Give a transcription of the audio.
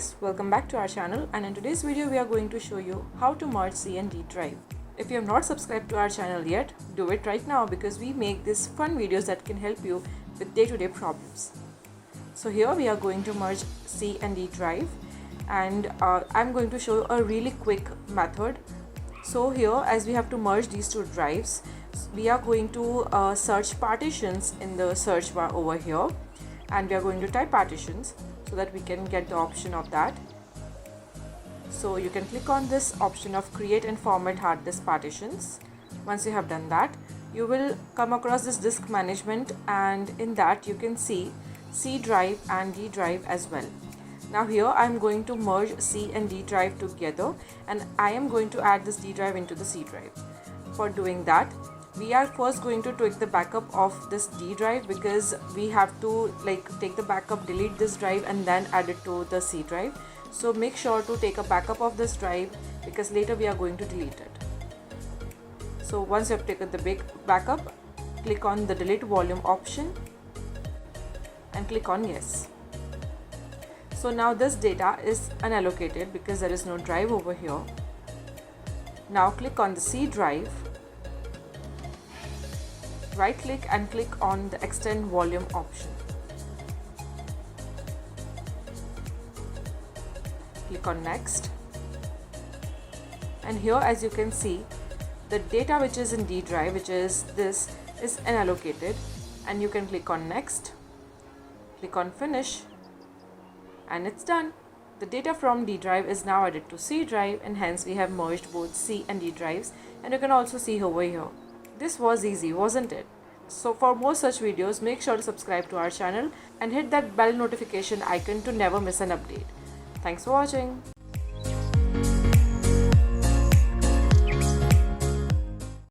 guys, welcome back to our channel, and in today's video we are going to show you how to merge C and D drive. If you have not subscribed to our channel yet, do it right now because we make these fun videos that can help you with day-to-day problems. So here we are going to merge C and D drive, and I'm going to show you a really quick method. So here, as we have to merge these two drives, we are going to search partitions in the search bar over here, and we are going to type partitions so that we can get the option of that. So you can click on this option of create and format hard disk partitions. Once you have done that, you will come across this disk management, and in that you can see C drive and D drive as well. Now here I am going to merge C and D drive together, and I am going to add this D drive into the C drive. For doing that, we are first going to take the backup of this D drive because we have to take the backup, delete this drive and then add it to the C drive. So make sure to take a backup of this drive because later we are going to delete it. So once you have taken the big backup, click on the delete volume option and click on yes. So now this data is unallocated because there is no drive over here. Now click on the C drive, right click and click on the extend volume option. Click on next, and here as you can see, the data which is in D drive, which is this, is unallocated, and you can click on next, click on finish, and it's done. The data from D drive is now added to C drive, and hence we have merged both C and D drives, and you can also see over here. This was easy, wasn't it? So for more such videos, make sure to subscribe to our channel and hit that bell notification icon to never miss an update. Thanks for watching.